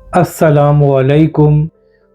अस्सलामुअलैकुम।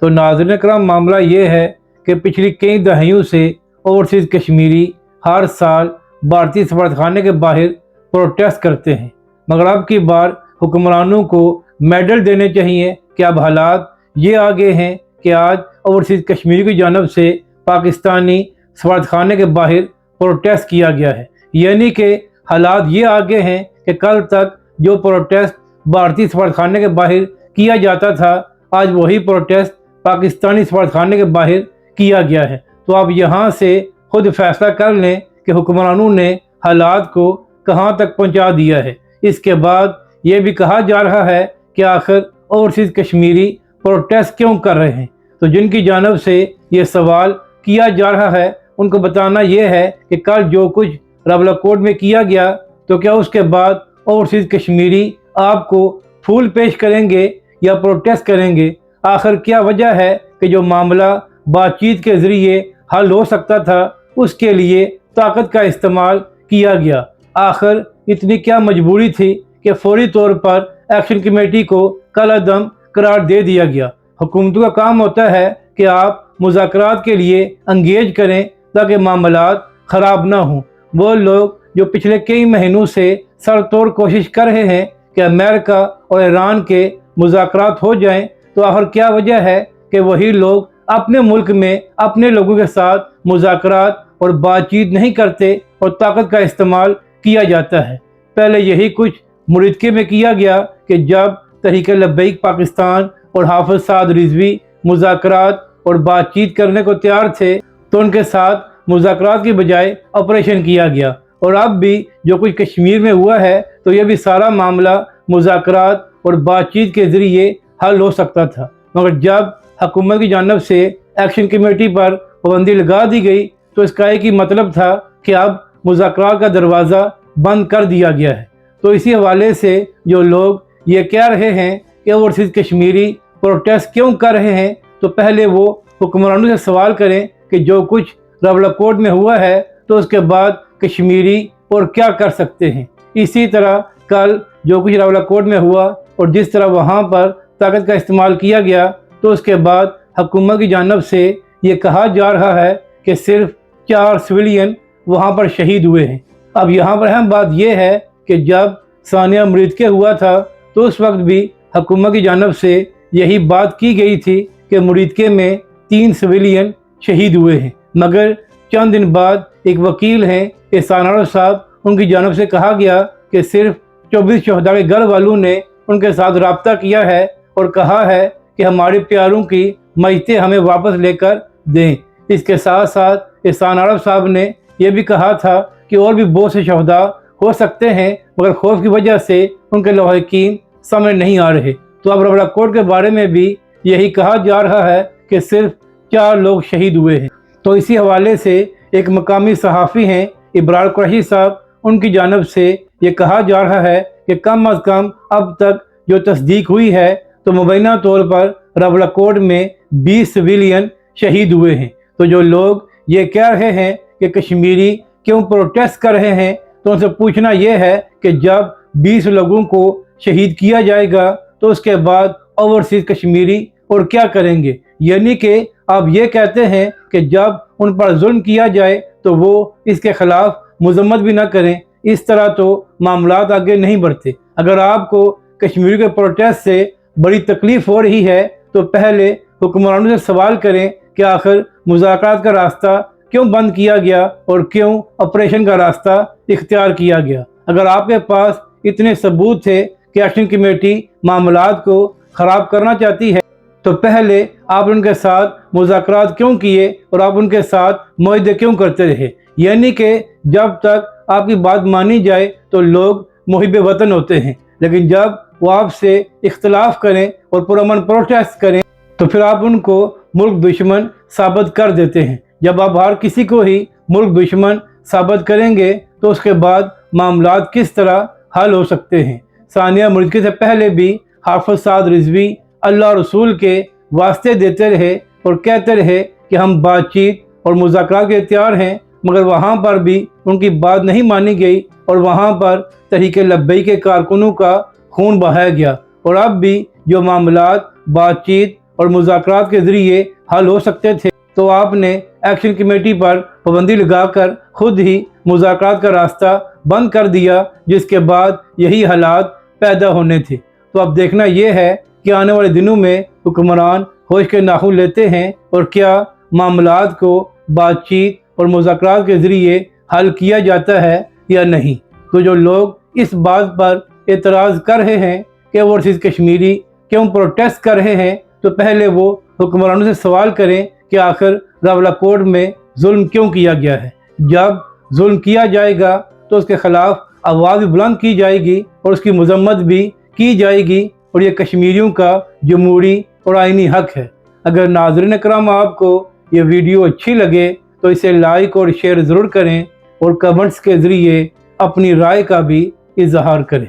तो नाज़रीन करम, मामला ये है कि पिछली कई दहाइयों से ओवरसीज़ कश्मीरी हर साल भारतीय सफारतखाने के बाहर प्रोटेस्ट करते हैं, मगर अब की बार हुक्मरानों को मेडल देने चाहिए कि अब हालात ये आ गए हैं कि आज ओवरसीज़ कश्मीरी की जानब से पाकिस्तानी सफारतखाने के बाहर प्रोटेस्ट किया गया है। यानी कि हालात ये आ गए हैं कि कल तक जो प्रोटेस्ट भारतीय सफारतखाने के बाहर किया जाता था, आज वही प्रोटेस्ट पाकिस्तानी सफारतखाने के बाहर किया गया है। तो आप यहाँ से खुद फैसला कर लें कि हुक्मरानों ने हालात को कहाँ तक पहुँचा दिया है। इसके बाद ये भी कहा जा रहा है कि आखिर ओवरसीज़ कश्मीरी प्रोटेस्ट क्यों कर रहे हैं। तो जिनकी जानब से ये सवाल किया जा रहा है उनको बताना यह है कि कल जो कुछ रावलकोट में किया गया, तो क्या उसके बाद ओवरसीज़ कश्मीरी आपको फूल पेश करेंगे या प्रोटेस्ट करेंगे। आखिर क्या वजह है कि जो मामला बातचीत के ज़रिए हल हो सकता था उसके लिए ताकत का इस्तेमाल किया गया। आखिर इतनी क्या मजबूरी थी कि फौरी तौर पर एक्शन कमेटी को कलअदम करार दे दिया गया। हुकूमतों का काम होता है कि आप मुज़ाकरात के लिए इंगेज करें ताकि मामलात ख़राब ना हों। वो लोग जो पिछले कई महीनों से सरतोड़ कोशिश कर रहे हैं कि अमेरिका और ईरान के मुज़ाकरात हो जाएं, तो आखिर क्या वजह है कि वही लोग अपने मुल्क में अपने लोगों के साथ मुज़ाकरात और बातचीत नहीं करते और ताकत का इस्तेमाल किया जाता है। पहले यही कुछ मुरीदके में किया गया कि जब तहरीक लब्बैक पाकिस्तान और हाफिज साद रिजवी मुज़ाकरात और बातचीत करने को तैयार थे, तो उनके साथ मुज़ाकरात की बजाय ऑपरेशन किया गया। और अब भी जो कुछ कश्मीर में हुआ है, तो यह भी सारा मामला मुज़ाकरात और बातचीत के ज़रिए हल हो सकता था। मगर जब हुकूमत की जानब से एक्शन कमेटी पर पाबंदी लगा दी गई, तो इसका एक ही मतलब था कि अब मुज़ाकरात का दरवाज़ा बंद कर दिया गया है। तो इसी हवाले से जो लोग ये कह रहे हैं कि ओवरसीज़ कश्मीरी प्रोटेस्ट क्यों कर रहे हैं, तो पहले वो हुक्मरानों से सवाल करें कि जो कुछ रावलकोट में हुआ है, तो उसके बाद कश्मीरी और क्या कर सकते हैं। इसी तरह कल जो कुछ रावलकोट में हुआ और जिस तरह वहाँ पर ताकत का इस्तेमाल किया गया, तो उसके बाद हुकूमत की जानब से ये कहा जा रहा है कि सिर्फ 4 सिविलियन वहाँ पर शहीद हुए हैं। अब यहाँ पर अहम बात यह है कि जब सानिया मुरीदके हुआ था, तो उस वक्त भी हुकूमत की जानब से यही बात की गई थी कि मुरीदके में 3 सिविलियन शहीद हुए हैं। मगर चंद दिन बाद एक वकील हैं एहसान अरब साहब, उनकी जानब से कहा गया कि सिर्फ 24 शहदा के घर वालों ने उनके साथ रब्ता किया है और कहा है कि हमारे प्यारों की मैयतें हमें वापस लेकर दें। इसके साथ साथ एहसान अरब साहब ने यह भी कहा था कि और भी बहुत से शहदा हो सकते हैं, मगर खौफ की वजह से उनके लवाहिकीन सामने नहीं आ रहे। तो अब रावलकोट के बारे में भी यही कहा जा रहा है कि सिर्फ 4 लोग शहीद हुए हैं। तो इसी हवाले से एक मकामी सहाफ़ी हैं इब्रार कुरैशी साहब, उनकी जानब से ये कहा जा रहा है कि कम अज़ कम अब तक जो तस्दीक हुई है, तो मुबैना तौर पर रावलकोट में 20 सिविलियन शहीद हुए हैं। तो जो लोग ये कह रहे हैं कि कश्मीरी क्यों प्रोटेस्ट कर रहे हैं, तो उनसे पूछना यह है कि जब 20 लोगों को शहीद किया जाएगा, तो उसके बाद ओवरसीज़ कश्मीरी और क्या करेंगे। यानी कि आप ये कहते हैं कि जब उन पर जुल्म किया जाए तो वो इसके ख़िलाफ़ मज़म्मत भी ना करें। इस तरह तो मामलात आगे नहीं बढ़ते। अगर आपको कश्मीर के प्रोटेस्ट से बड़ी तकलीफ़ हो रही है, तो पहले हुक्मरानों से सवाल करें कि आखिर मुज़ाकरात का रास्ता क्यों बंद किया गया और क्यों ऑपरेशन का रास्ता इख्तियार किया गया। अगर आपके पास इतने सबूत थे कि एक्शन कमेटी मामलात को ख़राब करना चाहती है, तो पहले आप उनके साथ मुज़ाकरात क्यों किए और आप उनके साथ मुआहदे क्यों करते रहे। यानी कि जब तक आपकी बात मानी जाए तो लोग मुहिब वतन होते हैं, लेकिन जब वो आपसे इख्तलाफ करें और पुरअमन प्रोटेस्ट करें, तो फिर आप उनको मुल्क दुश्मन साबित कर देते हैं। जब आप हर किसी को ही मुल्क दुश्मन साबित करेंगे, तो उसके बाद मामलात किस तरह हल हो सकते हैं। सानिया मुरीदके से पहले भी हाफिज साद रिजवी अल्लाह रसूल के वास्ते देते रहे और कहते रहे कि हम बातचीत और मुज़ाकरात के तैयार हैं, मगर वहाँ पर भी उनकी बात नहीं मानी गई और वहाँ पर तहरीक लब्बैक के कारकुनों का खून बहाया गया। और अब भी جو معاملات بات چیت اور مذاکرات کے ذریعے حل ہو سکتے تھے، تو آپ نے ایکشن کمیٹی پر پابندی لگا کر خود ہی مذاکرات کا راستہ بند کر دیا، جس کے بعد یہی حالات پیدا ہونے تھے۔ تو اب دیکھنا یہ ہے کہ آنے والے دنوں میں حکمران ہوش کے ناخن لیتے ہیں اور کیا معاملات کو بات چیت اور مذاکرات کے ذریعے حل کیا جاتا ہے یا نہیں۔ تو جو لوگ اس بات پر اعتراض کر رہے ہیں کہ اوورسیز کشمیری کیوں پروٹیسٹ کر رہے ہیں، تو پہلے وہ حکمرانوں سے سوال کریں کہ آخر راولاکوٹ میں ظلم کیوں کیا گیا ہے۔ جب ظلم کیا جائے گا تو اس کے خلاف آواز بھی بلند کی جائے گی اور اس کی مذمت بھی کی جائے گی، اور یہ کشمیریوں کا جمہوری اور آئینی حق ہے۔ اگر ناظرین کرام آپ کو یہ ویڈیو اچھی لگے تو اسے لائک اور شیئر ضرور کریں، اور کمنٹس کے ذریعے اپنی رائے کا بھی اظہار کریں۔